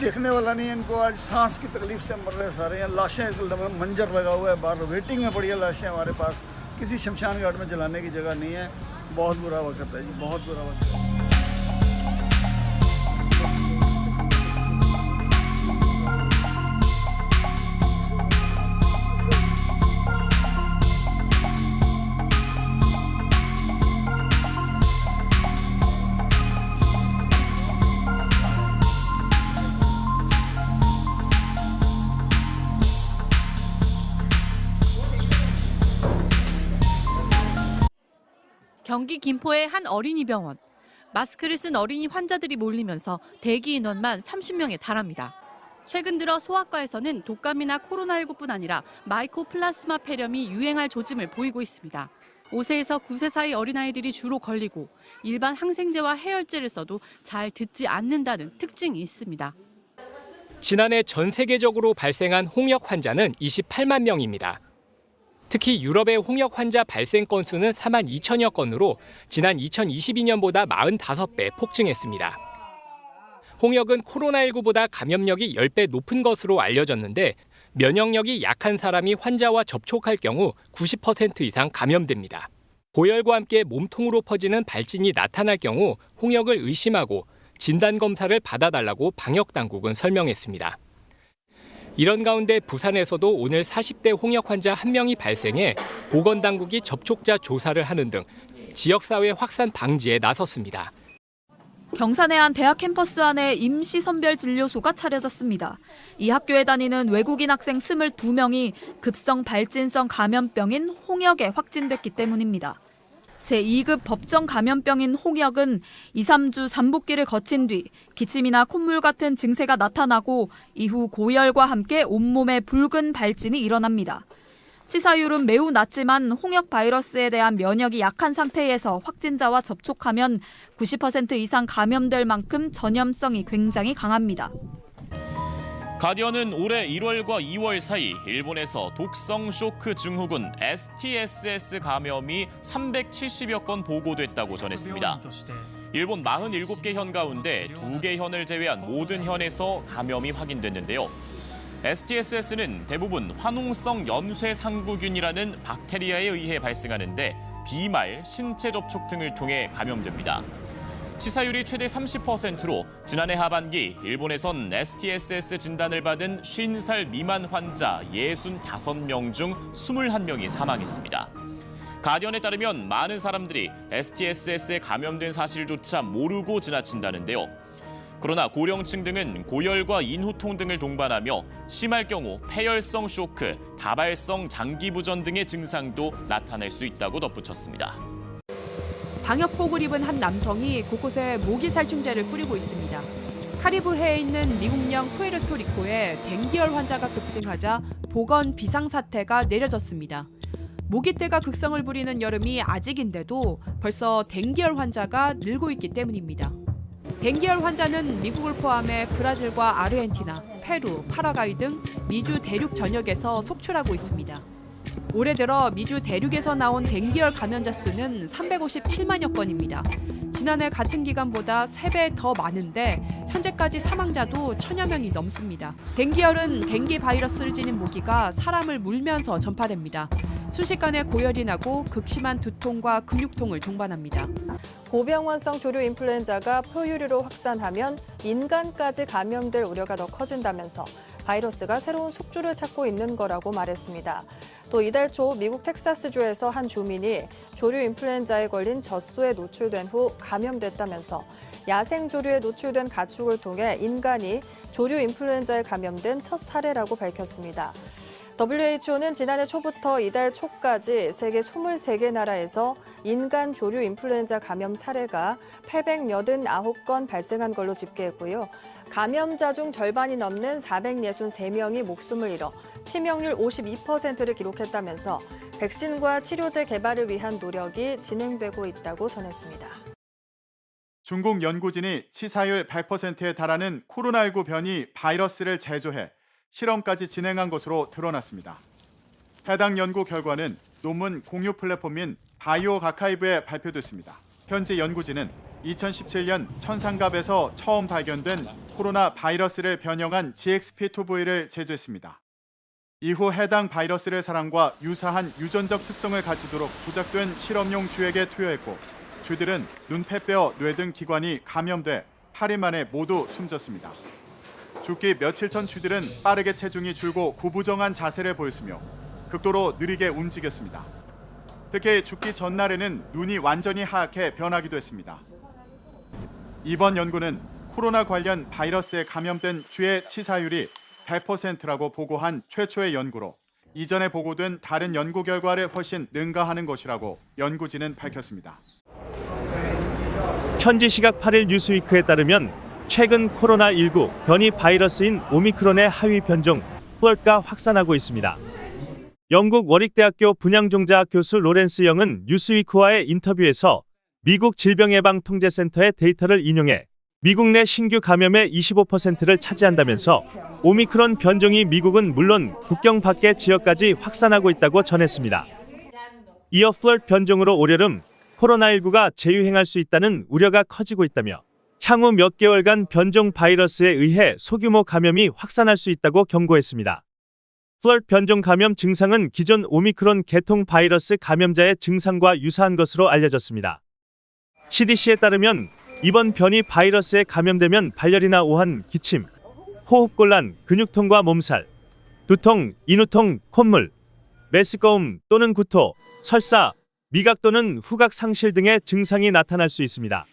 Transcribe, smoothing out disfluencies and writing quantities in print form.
देखने वाला नहीं है। इनको आज सांस की तकलीफ से मर रहे सारे। यहाँ लाशें मंजर लगा हुआ है, बाहर वेटिंग में पड़ी है लाशें हमारे पास। किसी शमशान घाट में जलाने की जगह नहीं है। बहुत बुरा वक्त है जी, बहुत बुरा वक्त है। 경기 김포의 한 어린이 병원. 마스크를 쓴 어린이 환자들이 몰리면서 대기 인원만 30명에 달합니다. 최근 들어 소아과에서는 독감이나 코로나19뿐 아니라 마이코플라스마 폐렴이 유행할 조짐을 보이고 있습니다. 5세에서 9세 사이 어린아이들이 주로 걸리고 일반 항생제와 해열제를 써도 잘 듣지 않는다는 특징이 있습니다. 지난해 전 세계적으로 발생한 홍역 환자는 28만 명입니다. 특히 유럽의 홍역 환자 발생 건수는 4만 2천여 건으로 지난 2022년보다 45배 폭증했습니다. 홍역은 코로나19보다 감염력이 10배 높은 것으로 알려졌는데 면역력이 약한 사람이 환자와 접촉할 경우 90% 이상 감염됩니다. 고열과 함께 몸통으로 퍼지는 발진이 나타날 경우 홍역을 의심하고 진단검사를 받아달라고 방역당국은 설명했습니다. 이런 가운데 부산에서도 오늘 40대 홍역 환자 1명이 발생해 보건당국이 접촉자 조사를 하는 등 지역사회 확산 방지에 나섰습니다. 경산의 한 대학 캠퍼스 안에 임시 선별 진료소가 차려졌습니다. 이 학교에 다니는 외국인 학생 22명이 급성 발진성 감염병인 홍역에 확진됐기 때문입니다. 제2급 법정 감염병인 홍역은 2, 3주 잠복기를 거친 뒤 기침이나 콧물 같은 증세가 나타나고 이후 고열과 함께 온몸에 붉은 발진이 일어납니다. 치사율은 매우 낮지만 홍역 바이러스에 대한 면역이 약한 상태에서 확진자와 접촉하면 90% 이상 감염될 만큼 전염성이 굉장히 강합니다. 가디언은 올해 1월과 2월 사이 일본에서 독성 쇼크 증후군 STSS 감염이 370여 건 보고됐다고 전했습니다. 일본 47개 현 가운데 2개 현을 제외한 모든 현에서 감염이 확인됐는데요. STSS는 대부분 화농성 연쇄상구균이라는 박테리아에 의해 발생하는데 비말, 신체 접촉 등을 통해 감염됩니다. 치사율이 최대 30%로 지난해 하반기 일본에선 STSS 진단을 받은 50살 미만 환자 65명 중 21명이 사망했습니다. 가디언에 따르면 많은 사람들이 STSS에 감염된 사실조차 모르고 지나친다는데요. 그러나 고령층 등은 고열과 인후통 등을 동반하며 심할 경우 폐열성 쇼크, 다발성 장기부전 등의 증상도 나타낼 수 있다고 덧붙였습니다. 방역복을 입은 한 남성이 곳곳에 모기살충제를 뿌리고 있습니다. 카리브해에 있는 미국령 푸에르토리코에 댕기열 환자가 급증하자 보건 비상사태가 내려졌습니다. 모기떼가 극성을 부리는 여름이 아직인데도 벌써 댕기열 환자가 늘고 있기 때문입니다. 댕기열 환자는 미국을 포함해 브라질과 아르헨티나, 페루, 파라과이 등 미주 대륙 전역에서 속출하고 있습니다. 올해 들어 미주 대륙에서 나온 댕기열 감염자 수는 357만여 건입니다. 지난해 같은 기간보다 3배 더 많은데 현재까지 사망자도 1000여 명이 넘습니다. 댕기열은 댕기 바이러스를 지닌 모기가 사람을 물면서 전파됩니다. 순식간에 고열이 나고 극심한 두통과 근육통을 동반합니다. 고병원성 조류 인플루엔자가 포유류로 확산하면 인간까지 감염될 우려가 더 커진다면서 바이러스가 새로운 숙주를 찾고 있는 거라고 말했습니다. 또 이달 초 미국 텍사스주에서 한 주민이 조류 인플루엔자에 걸린 젖소에 노출된 후 감염됐다면서 야생 조류에 노출된 가축을 통해 인간이 조류 인플루엔자에 감염된 첫 사례라고 밝혔습니다. WHO는 지난해 초부터 이달 초까지 세계 23개 나라에서 인간 조류 인플루엔자 감염 사례가 889건 발생한 걸로 집계했고요. 감염자 중 절반이 넘는 463명이 목숨을 잃어 치명률 52%를 기록했다면서 백신과 치료제 개발을 위한 노력이 진행되고 있다고 전했습니다. 중국 연구진이 치사율 100%에 달하는 코로나19 변이 바이러스를 제조해 실험까지 진행한 것으로 드러났습니다. 해당 연구 결과는 논문 공유 플랫폼인 바이오 아카이브에 발표됐습니다. 현재 연구진은 2017년 천상갑에서 처음 발견된 코로나 바이러스를 변형한 GXP2V를 제조했습니다. 이후 해당 바이러스를 사람과 유사한 유전적 특성을 가지도록 부착된 실험용 쥐에게 투여했고 쥐들은 눈, 폐, 뼈, 뇌 등 기관이 감염돼 8일 만에 모두 숨졌습니다. 죽기 며칠 전 쥐들은 빠르게 체중이 줄고 구부정한 자세를 보였으며 극도로 느리게 움직였습니다. 특히 죽기 전날에는 눈이 완전히 하얗게 변하기도 했습니다. 이번 연구는 코로나 관련 바이러스에 감염된 쥐의 치사율이 100%라고 보고한 최초의 연구로 이전에 보고된 다른 연구 결과를 훨씬 능가하는 것이라고 연구진은 밝혔습니다. 현지 시각 8일 뉴스위크에 따르면 최근 코로나19 변이 바이러스인 오미크론의 하위 변종 플러트가 확산하고 있습니다. 영국 워릭대학교 분양종자학 교수 로렌스 영은 뉴스위크와의 인터뷰에서 미국 질병예방통제센터의 데이터를 인용해 미국 내 신규 감염의 25%를 차지한다면서 오미크론 변종이 미국은 물론 국경 밖의 지역까지 확산하고 있다고 전했습니다. 이어 플러트 변종으로 올여름 코로나19가 재유행할 수 있다는 우려가 커지고 있다며 향후 몇 개월간 변종 바이러스에 의해 소규모 감염이 확산할 수 있다고 경고했습니다. 플러트 변종 감염 증상은 기존 오미크론 계통 바이러스 감염자의 증상과 유사한 것으로 알려졌습니다. CDC에 따르면 이번 변이 바이러스에 감염되면 발열이나 오한, 기침, 호흡곤란, 근육통과 몸살, 두통, 인후통, 콧물, 메스꺼움 또는 구토, 설사, 미각 또는 후각 상실 등의 증상이 나타날 수 있습니다.